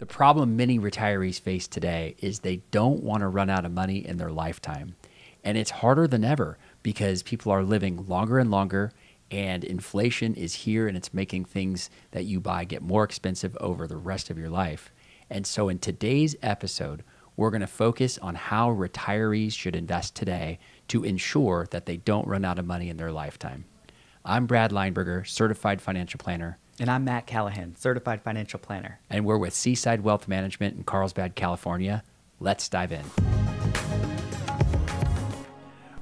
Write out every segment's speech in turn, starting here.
The problem many retirees face today is they don't want to run out of money in their lifetime. And it's harder than ever because people are living longer and longer, and inflation is here and it's making things that you buy get more expensive over the rest of your life. And so in today's episode, we're going to focus on how retirees should invest today to ensure that they don't run out of money in their lifetime. I'm Brad Lineberger, certified financial planner. And I'm Matt Callahan, certified financial planner. And we're with Seaside Wealth Management in Carlsbad, California. Let's dive in.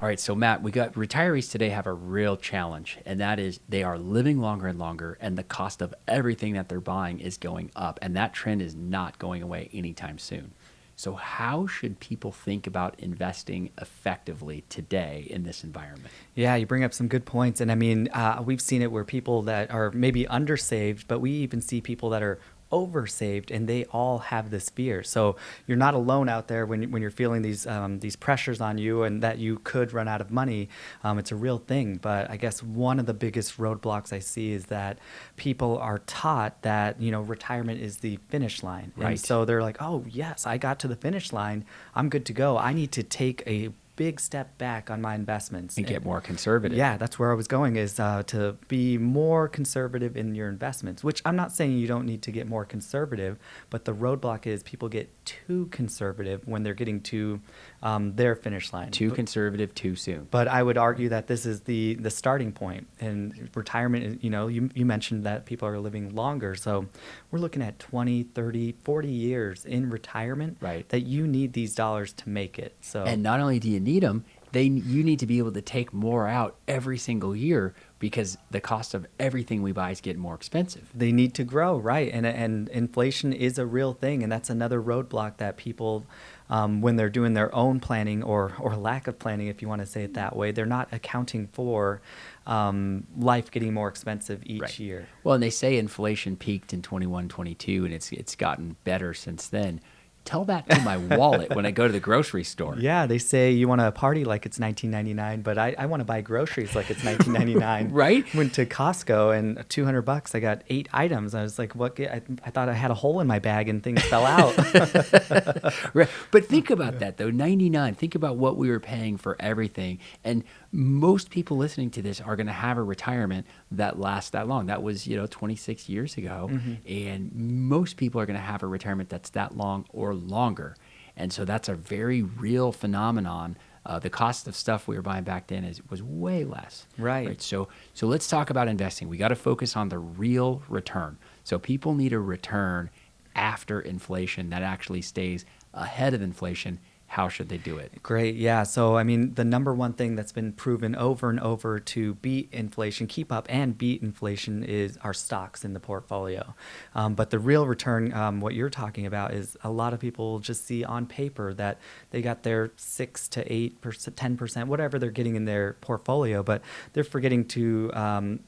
All right, so Matt, retirees today have a real challenge, and that is they are living longer and longer, and the cost of everything that they're buying is going up, and that trend is not going away anytime soon. So how should people think about investing effectively today in this environment? Yeah, you bring up some good points. And I mean, we've seen it where people that are maybe undersaved, but we even see people that are oversaved, and they all have this fear. So you're not alone out there when you're feeling these pressures on you and that you could run out of money. It's a real thing. But I guess one of the biggest roadblocks I see is that people are taught that, retirement is the finish line. Right. And so they're like, oh, yes, I got to the finish line. I'm good to go. I need to take a big step back on my investments and get more conservative. Yeah, that's where I was going, is to be more conservative in your investments, which I'm not saying you don't need to get more conservative, but the roadblock is people get too conservative when they're getting to their finish line. Too conservative too soon. But I would argue that this is the starting point. And retirement, you mentioned that people are living longer. So we're looking at 20, 30, 40 years in retirement, right, that you need these dollars to make it. So, and not only do you need them, you need to be able to take more out every single year because the cost of everything we buy is getting more expensive. They need to grow, right? And inflation is a real thing, and that's another roadblock that people, when they're doing their own planning or lack of planning, if you want to say it that way, they're not accounting for life getting more expensive each year. Well, and they say inflation peaked in 21, 22, and it's gotten better since then. Tell that to my wallet when I go to the grocery store. Yeah, they say you want to party like it's 1999, but I want to buy groceries like it's 1999. Right? Went to Costco and $200, I got 8 items. I was like, what? I thought I had a hole in my bag and things fell out. Right. But think about that, though. 99. Think about what we were paying for everything. And most people listening to this are going to have a retirement that lasts that long. That was, 26 years ago. Mm-hmm. And most people are going to have a retirement that's that long or longer. And so that's a very real phenomenon. The cost of stuff we were buying back then was way less. Right. So let's talk about investing. We got to focus on the real return. So people need a return after inflation that actually stays ahead of inflation. How should they do it? Great. Yeah. So, I mean, the number one thing that's been proven over and over to beat inflation, keep up and beat inflation, is our stocks in the portfolio. But the real return, what you're talking about, is a lot of people just see on paper that they got their 6 to 8%, 10%, whatever they're getting in their portfolio, but they're forgetting to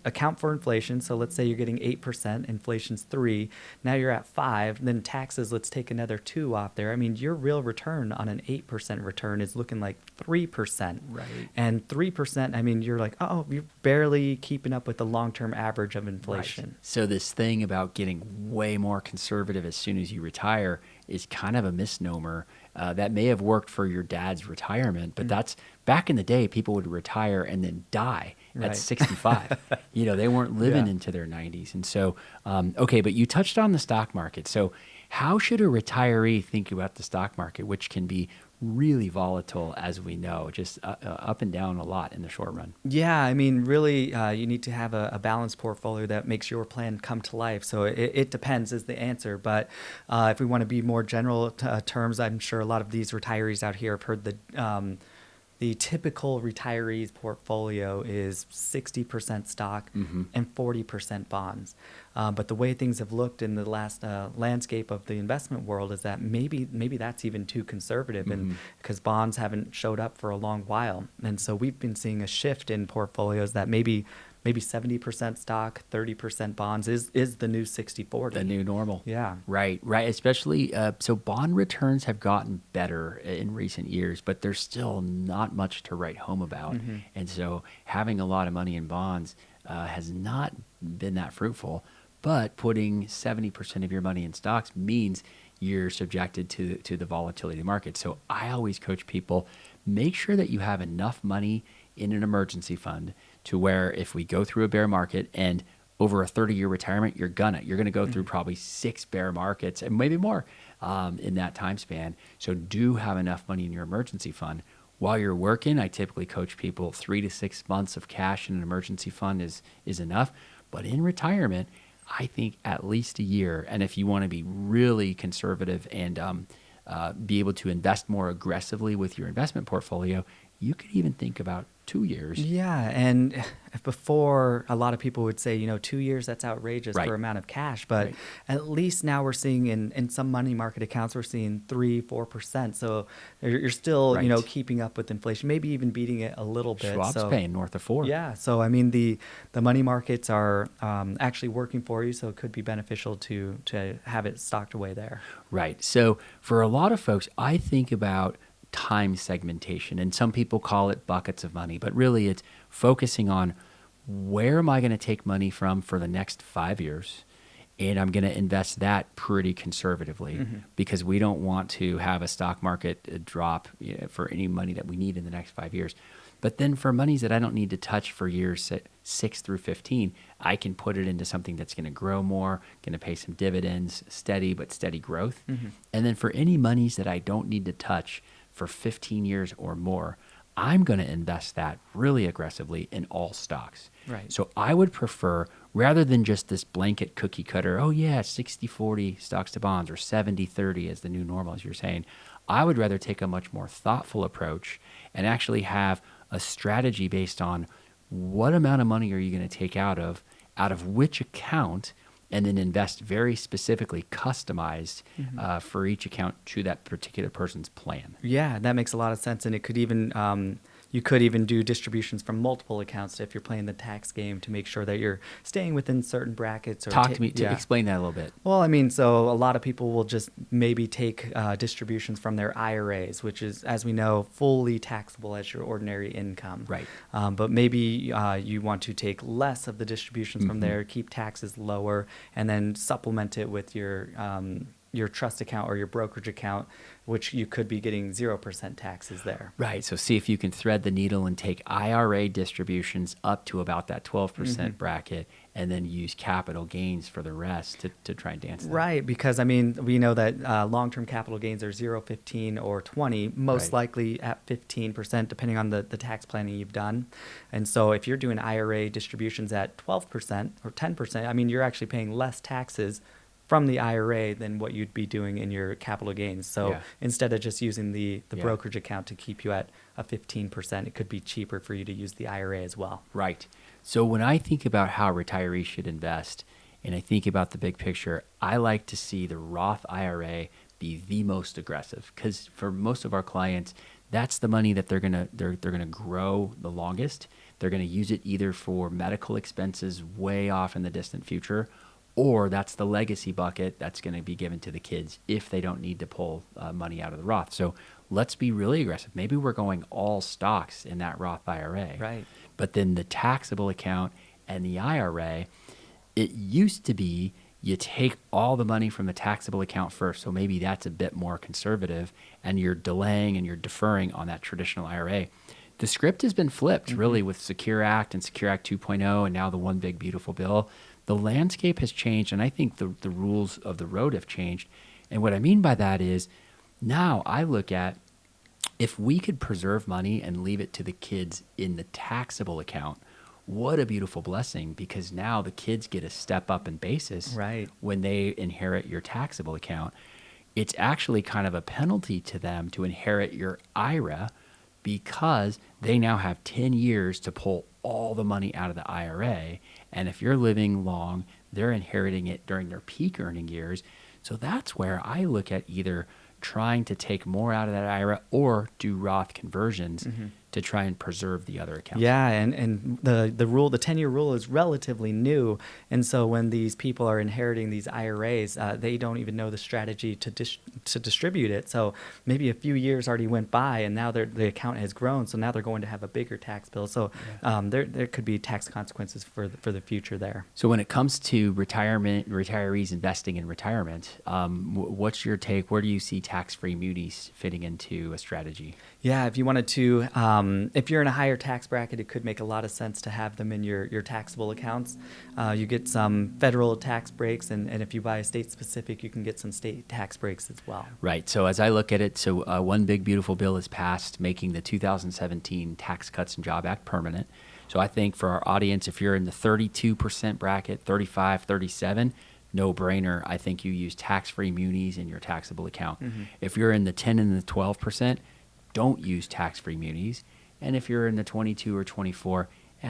account for inflation. So let's say you're getting 8%, inflation's 3%, now you're at 5%, then taxes, let's take another 2 off there. I mean, your real return on an 8% return is looking like 3%. Right. And 3%, I mean, you're like, oh, you're barely keeping up with the long-term average of inflation. Right. So this thing about getting way more conservative as soon as you retire is kind of a misnomer. That may have worked for your dad's retirement, but that's back in the day, people would retire and then die at 65. They weren't living into their 90s. And so, okay, but you touched on the stock market. So how should a retiree think about the stock market, which can be really volatile, as we know, just up and down a lot in the short run? Yeah, I mean, really, you need to have a balanced portfolio that makes your plan come to life. So it depends is the answer. But if we want to be more general terms, I'm sure a lot of these retirees out here have heard the typical retiree's portfolio is 60% stock and 40% bonds. But the way things have looked in the last landscape of the investment world is that maybe that's even too conservative, and because bonds haven't showed up for a long while. And so we've been seeing a shift in portfolios that maybe 70% stock, 30% bonds is the new 60-40. The new normal. Yeah. Right. Especially, so bond returns have gotten better in recent years, but there's still not much to write home about. And so having a lot of money in bonds has not been that fruitful. But putting 70% of your money in stocks means you're subjected to the volatility of the market. So I always coach people, make sure that you have enough money in an emergency fund to where if we go through a bear market and over a 30-year retirement, you're gonna go through probably 6 bear markets and maybe more in that time span. So do have enough money in your emergency fund. While you're working, I typically coach people 3 to 6 months of cash in an emergency fund is enough. But in retirement, I think at least a year. And if you want to be really conservative and be able to invest more aggressively with your investment portfolio, you could even think about 2 years. Yeah, and before a lot of people would say, 2 years, that's outrageous Right. for amount of cash. But Right. at least now we're seeing in some money market accounts, we're seeing 3-4%. So you're still, Right. keeping up with inflation, maybe even beating it a little bit. Schwab's So paying north of 4. yeah, so I mean the money markets are actually working for you, so it could be beneficial to have it stocked away there. Right. So for a lot of folks, I think about time segmentation, and some people call it buckets of money, but really it's focusing on where am I going to take money from for the next 5 years, and I'm going to invest that pretty conservatively because we don't want to have a stock market drop for any money that we need in the next 5 years. But then for monies that I don't need to touch for years 6 through 15, I can put it into something that's going to grow more, going to pay some dividends, steady growth. And then for any monies that I don't need to touch for 15 years or more, I'm going to invest that really aggressively in all stocks. Right. So I would prefer, rather than just this blanket cookie cutter, 60-40 stocks to bonds or 70-30 as the new normal, as you're saying, I would rather take a much more thoughtful approach and actually have a strategy based on what amount of money are you going to take out of which account, and then invest very specifically customized for each account to that particular person's plan. Yeah, that makes a lot of sense, and it could even you could even do distributions from multiple accounts if you're playing the tax game to make sure that you're staying within certain brackets. Or Talk to me, explain that a little bit. Well, I mean, so a lot of people will just maybe take distributions from their IRAs, which is, as we know, fully taxable as your ordinary income. Right. But maybe you want to take less of the distributions from there, keep taxes lower, and then supplement it with your trust account or your brokerage account, which you could be getting 0% taxes there. Right. So see if you can thread the needle and take IRA distributions up to about that 12% bracket, and then use capital gains for the rest to try and dance that. Right, because I mean, we know that long-term capital gains are 0, 15, or 20, most likely at 15%, depending on the tax planning you've done. And so if you're doing IRA distributions at 12% or 10%, I mean, you're actually paying less taxes from the IRA than what you'd be doing in your capital gains. So instead of just using the brokerage account to keep you at a 15%, it could be cheaper for you to use the IRA as well. Right. So when I think about how retirees should invest, and I think about the big picture, I like to see the Roth IRA be the most aggressive, because for most of our clients, that's the money that they're gonna grow the longest. They're gonna use it either for medical expenses way off in the distant future, or that's the legacy bucket that's going to be given to the kids if they don't need to pull money out of the Roth. So let's be really aggressive. Maybe we're going all stocks in that Roth IRA. Right. But then the taxable account and the IRA, it used to be you take all the money from the taxable account first. So maybe that's a bit more conservative, and you're delaying and you're deferring on that traditional IRA. The script has been flipped really with Secure Act and Secure Act 2.0 and now the One Big Beautiful Bill. The landscape has changed, and I think the rules of the road have changed. And what I mean by that is now I look at, if we could preserve money and leave it to the kids in the taxable account, what a beautiful blessing, because now the kids get a step up in basis when they inherit your taxable account. It's actually kind of a penalty to them to inherit your IRA, because they now have 10 years to pull all the money out of the IRA. And if you're living long, they're inheriting it during their peak earning years. So that's where I look at either trying to take more out of that IRA or do Roth conversions to try and preserve the other accounts. Yeah, and the rule, the 10-year rule, is relatively new, and so when these people are inheriting these IRAs, they don't even know the strategy to distribute it. So maybe a few years already went by, and now the account has grown. So now they're going to have a bigger tax bill. So there could be tax consequences for the future there. So when it comes to retirees investing in retirement, what's your take? Where do you see tax-free munis fitting into a strategy? Yeah, if you wanted to, if you're in a higher tax bracket, it could make a lot of sense to have them in your taxable accounts. You get some federal tax breaks, and if you buy a state specific, you can get some state tax breaks as well. Right. So as I look at it, one big beautiful bill is passed, making the 2017 Tax Cuts and Job Act permanent. So I think for our audience, if you're in the 32% bracket, 35, 37, no brainer. I think you use tax-free munis in your taxable account. Mm-hmm. If you're in the 10 and the 12%, don't use tax-free munis. And if you're in the 22 or 24,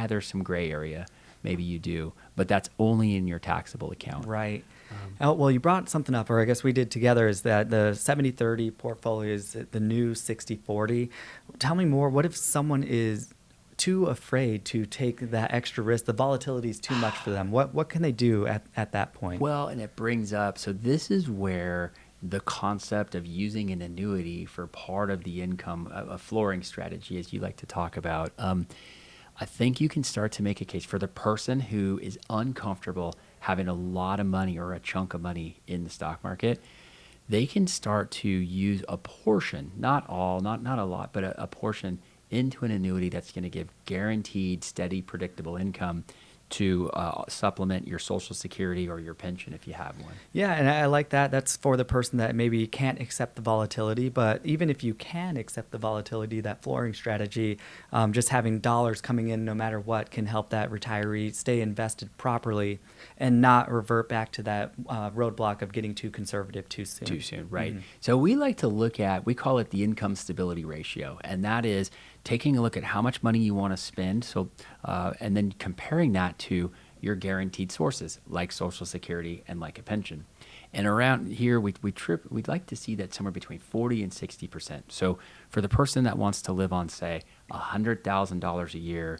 there's some gray area. Maybe you do, but that's only in your taxable account. Right. Well, you brought something up, or I guess we did together, is that the 70-30 portfolio is the new 60-40. Tell me more. What if someone is too afraid to take that extra risk? The volatility is too much for them. What can they do at that point? Well, and it brings up, so this is where the concept of using an annuity for part of the income, a flooring strategy, as you like to talk about, I think you can start to make a case for the person who is uncomfortable having a lot of money or a chunk of money in the stock market. They can start to use a portion, not all, not a lot, but a portion into an annuity that's going to give guaranteed, steady, predictable income to supplement your Social Security or your pension if you have one. Yeah, and I like that. That's for the person that maybe can't accept the volatility. But even if you can accept the volatility, that flooring strategy, just having dollars coming in no matter what can help that retiree stay invested properly and not revert back to that roadblock of getting too conservative too soon. Too soon, right. Mm-hmm. So we like to look at, we call it the income stability ratio, and that is taking a look at how much money you want to spend, and then comparing that to your guaranteed sources like Social Security and like a pension. And around here, we'd like to see that somewhere between 40 and 60%. So for the person that wants to live on, say, $100,000 a year,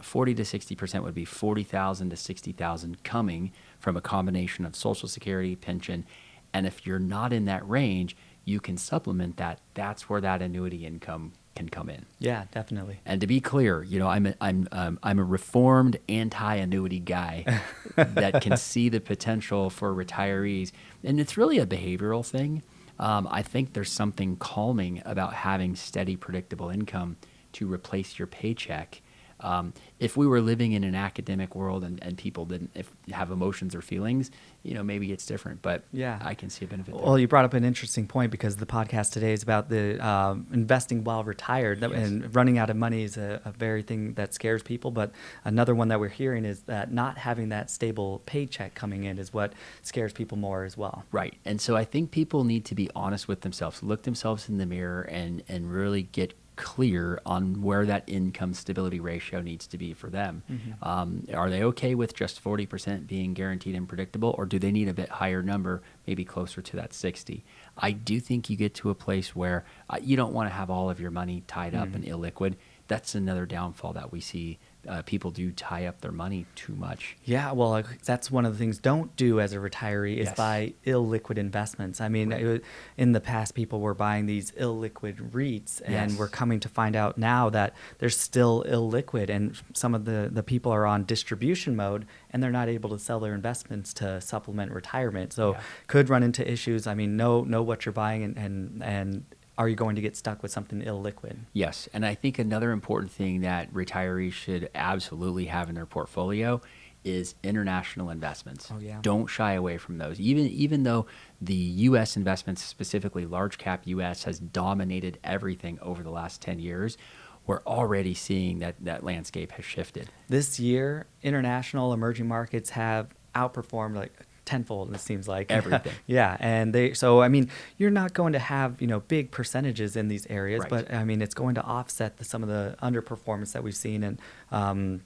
40 to 60% would be 40,000 to 60,000 coming from a combination of Social Security, pension, and if you're not in that range, you can supplement that. That's where that annuity income can come in. Yeah, definitely. And to be clear, I'm a reformed anti-annuity guy that can see the potential for retirees, and it's really a behavioral thing. I think there's something calming about having steady, predictable income to replace your paycheck. If we were living in an academic world and people didn't have emotions or feelings, maybe it's different, but yeah, I can see a benefit there. Well, you brought up an interesting point because the podcast today is about the investing while retired. Yes. And running out of money is a very thing that scares people. But another one that we're hearing is that not having that stable paycheck coming in is what scares people more as well. Right. And so I think people need to be honest with themselves, look themselves in the mirror and really get clear on where that income stability ratio needs to be for them. Mm-hmm. Are they okay with just 40% being guaranteed and predictable, or do they need a bit higher number, maybe closer to that 60? I do think you get to a place where you don't want to have all of your money tied up and illiquid. That's another downfall that we see. People do tie up their money too much. Yeah, well, that's one of the things don't do as a retiree is buy illiquid investments. I mean, in the past, people were buying these illiquid REITs, and we're coming to find out now that they're still illiquid, and some of the people are on distribution mode, and they're not able to sell their investments to supplement retirement. So could run into issues. I mean, know what you're buying and are you going to get stuck with something illiquid? Yes. And I think another important thing that retirees should absolutely have in their portfolio is international investments. Oh, yeah. Don't shy away from those. Even though the U.S. investments, specifically large cap U.S., has dominated everything over the last 10 years, we're already seeing that landscape has shifted. This year, international emerging markets have outperformed like tenfold, it seems like. Everything. Yeah, and you're not going to have, big percentages in these areas, but I mean, it's going to offset some of the underperformance that we've seen. And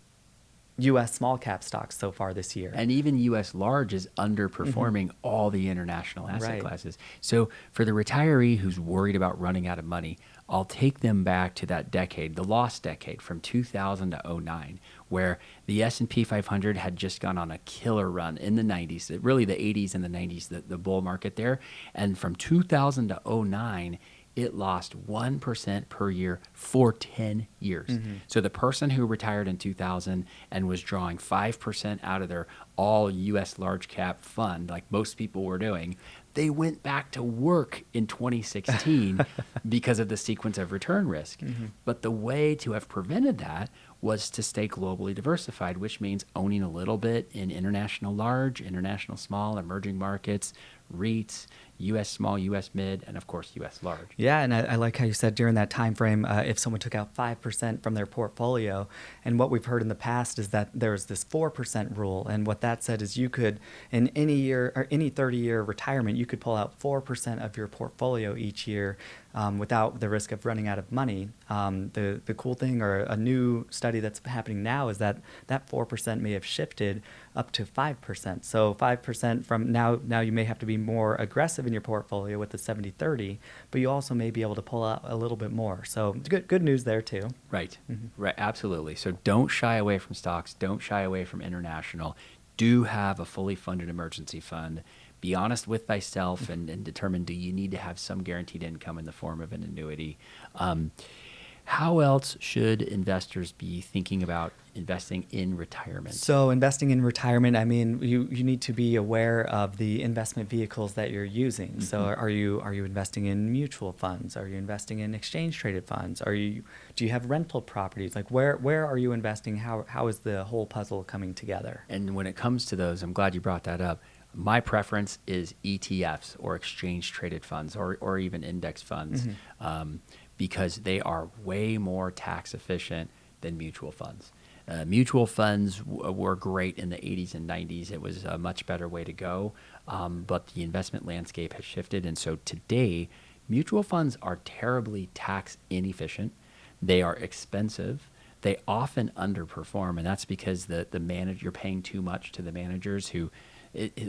U.S. small cap stocks so far this year. And even U.S. large is underperforming all the international asset Right. classes. So for the retiree who's worried about running out of money, I'll take them back to that decade, the lost decade from 2000 to '09, where the S&P 500 had just gone on a killer run in the 90s, really the 80s and the 90s, the bull market there. And from 2000 to '09, it lost 1% per year for 10 years. So the person who retired in 2000 and was drawing 5% out of their all U.S. large cap fund, like most people were doing, they went back to work in 2016 because of the sequence of return risk. But the way to have prevented that was to stay globally diversified, which means owning a little bit in international large, international small, emerging markets, REITs, U.S. small, U.S. mid, and of course U.S. large. Yeah, and I like how you said during that time frame, if someone took out 5% from their portfolio, and what we've heard in the past is that there's this 4% rule, and what that said is you could, in any year or any 30-year retirement, you could pull out 4% of your portfolio each year without the risk of running out of money. The cool thing, or a new study that's happening now, is that 4% may have shifted up to 5%. So 5% from now you may have to be more aggressive in your portfolio with the 70-30, but you also may be able to pull out a little bit more. So good news there too. Right, right, absolutely. So don't shy away from stocks. Don't shy away from international. Do have a fully funded emergency fund. Be honest with thyself and determine, do you need to have some guaranteed income in the form of an annuity? How else should investors be thinking about investing in retirement? So investing in retirement, I mean, you need to be aware of the investment vehicles that you're using. So are you investing in mutual funds? Are you investing in exchange traded funds? Do you have rental properties? Like where are you investing? How is the whole puzzle coming together? And when it comes to those, I'm glad you brought that up. My preference is ETFs, or exchange traded funds, or even index funds, because they are way more tax efficient than mutual funds. Mutual funds were great in the 80s and 90s. It was a much better way to go, but the investment landscape has shifted. And so today, mutual funds are terribly tax inefficient. They are expensive. They often underperform, and that's because you're paying too much to the managers who,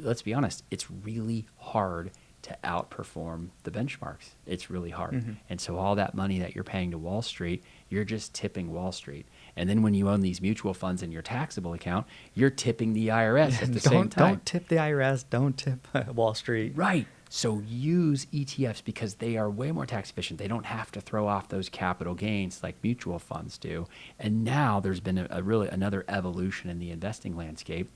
let's be honest, it's really hard to outperform the benchmarks. It's really hard. And so all that money that you're paying to Wall Street, you're just tipping Wall Street. And then when you own these mutual funds in your taxable account, you're tipping the IRS at the same time. Don't tip the IRS. Don't tip Wall Street. Right. So use ETFs because they are way more tax efficient. They don't have to throw off those capital gains like mutual funds do. And now there's been really another evolution in the investing landscape.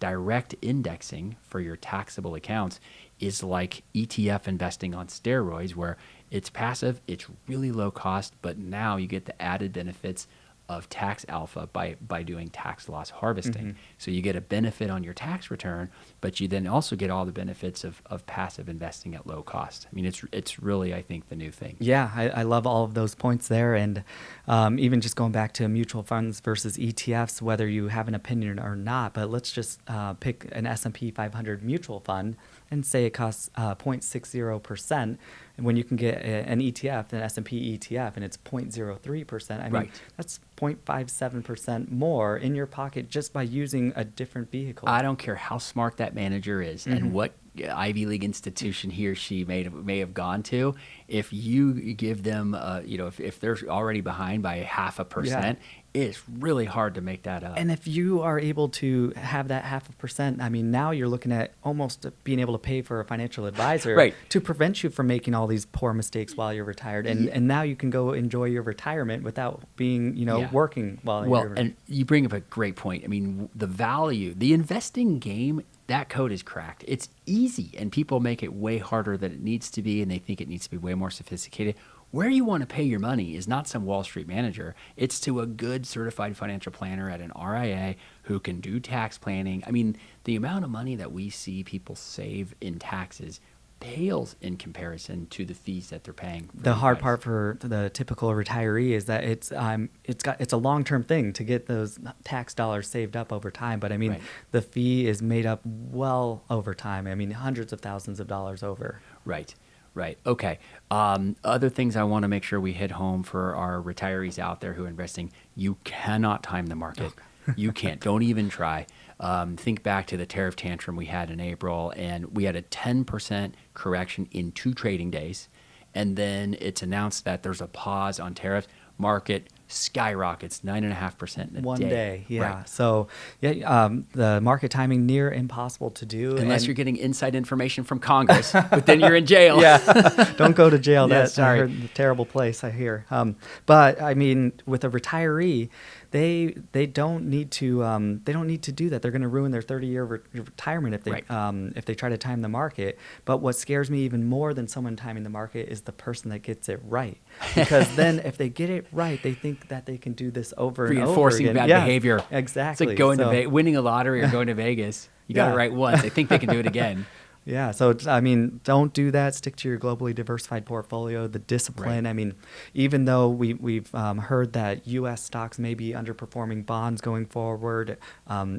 Direct indexing for your taxable accounts is like ETF investing on steroids, where it's passive, it's really low cost, but now you get the added benefits of tax alpha by doing tax loss harvesting. So you get a benefit on your tax return, but you then also get all the benefits of passive investing at low cost. I mean, it's really, I think, the new thing. Yeah, I love all of those points there. And even just going back to mutual funds versus ETFs, whether you have an opinion or not, but let's just pick an S&P 500 mutual fund and say it costs 0.60%. And when you can get an ETF, an S&P ETF, and it's 0.03%, I mean, that's 0.57% more in your pocket just by using a different vehicle. I don't care how smart that manager is and what Ivy League institution he or she may have gone to. If you give them, if they're already behind by 0.5%, it's really hard to make that up. And if you are able to have that 0.5%, I mean, now you're looking at almost being able to pay for a financial advisor to prevent you from making all these poor mistakes while you're retired. And now you can go enjoy your retirement without being, working while you're retired. And you bring up a great point. I mean, the investing game, that code is cracked. It's easy, and people make it way harder than it needs to be, and they think it needs to be way more sophisticated. Where you want to pay your money is not some Wall Street manager. It's to a good certified financial planner at an RIA who can do tax planning. I mean, the amount of money that we see people save in taxes pales in comparison to the fees that they're paying. The hard part for the typical retiree is that it's a long-term thing to get those tax dollars saved up over time. But I mean, the fee is made up well over time. I mean, hundreds of thousands of dollars over. Right. Okay. Other things I want to make sure we hit home for our retirees out there who are investing: you cannot time the market. You can't. Don't even try. Think back to the tariff tantrum we had in April, and we had a 10% correction in 2 trading days. And then it's announced that there's a pause on tariffs. Market skyrockets 9.5% in a One day. day, yeah. Right. So, the market timing near impossible to do. Unless you're getting inside information from Congress, but then you're in jail. Yeah, don't go to jail. Yeah, That's sorry. a terrible place, I hear. But I mean, with a retiree, they don't need to do that. They're going to ruin their 30-year retirement if they try to time the market. But what scares me even more than someone timing the market is the person that gets it right, because then if they get it right, they think that they can do this over and over Reinforcing again. bad Yeah, behavior. Exactly. It's like winning a lottery or going to Vegas. You got it Yeah. right once. They think they can do it again. Yeah, so I mean, don't do that. Stick to your globally diversified portfolio. The discipline. Right. I mean, even though we've heard that U.S. stocks may be underperforming bonds going forward,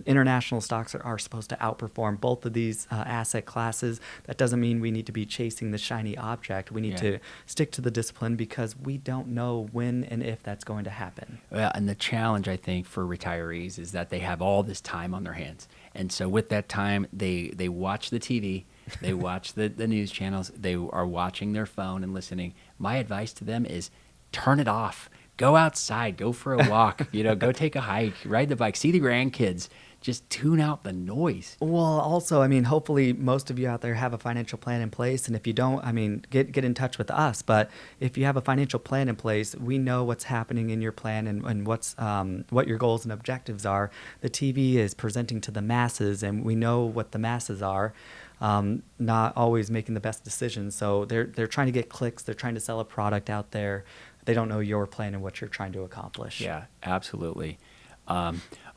international stocks are supposed to outperform both of these asset classes. That doesn't mean we need to be chasing the shiny object. We need to stick to the discipline, because we don't know when and if that's going to happen. Well, and the challenge, I think, for retirees is that they have all this time on their hands. And so with that time, they watch the TV, they watch the news channels, they are watching their phone and listening. My advice to them is turn it off. Go outside, go for a walk, go take a hike, ride the bike, see the grandkids. Just tune out the noise. Well, also, I mean, hopefully most of you out there have a financial plan in place. And if you don't, I mean, get in touch with us. But if you have a financial plan in place, we know what's happening in your plan and what your goals and objectives are. The TV is presenting to the masses, and we know what the masses are. Not always making the best decisions. So they're trying to get clicks. They're trying to sell a product out there. They don't know your plan and what you're trying to accomplish. Yeah, absolutely.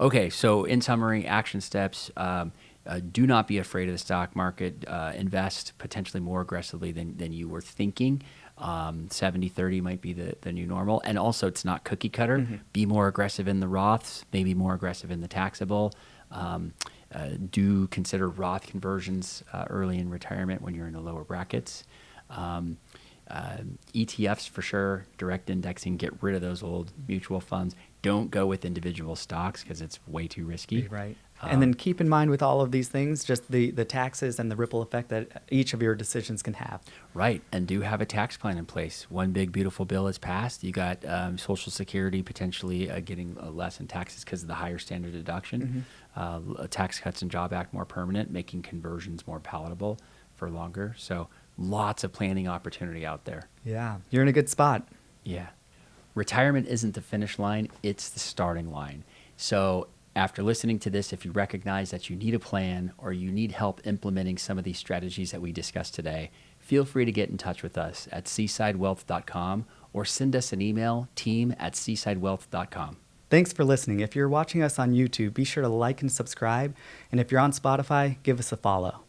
Okay, so in summary, action steps. Do not be afraid of the stock market. Invest potentially more aggressively than you were thinking. 70-30 might be the new normal. And also, it's not cookie cutter. Mm-hmm. Be more aggressive in the Roths, maybe more aggressive in the taxable. Do consider Roth conversions early in retirement when you're in the lower brackets. ETFs for sure, direct indexing, get rid of those old mutual funds. Don't go with individual stocks because it's way too risky. Right. And then keep in mind with all of these things, just the taxes and the ripple effect that each of your decisions can have. Right. And do have a tax plan in place. One big, beautiful bill is passed. You got Social Security potentially getting less in taxes because of the higher standard deduction. Tax Cuts and Job Act more permanent, making conversions more palatable for longer. So lots of planning opportunity out there. Yeah. You're in a good spot. Yeah. Retirement isn't the finish line, it's the starting line. So after listening to this, if you recognize that you need a plan or you need help implementing some of these strategies that we discussed today, feel free to get in touch with us at seasidewealth.com or send us an email, team@seasidewealth.com. Thanks for listening. If you're watching us on YouTube, be sure to like and subscribe. And if you're on Spotify, give us a follow.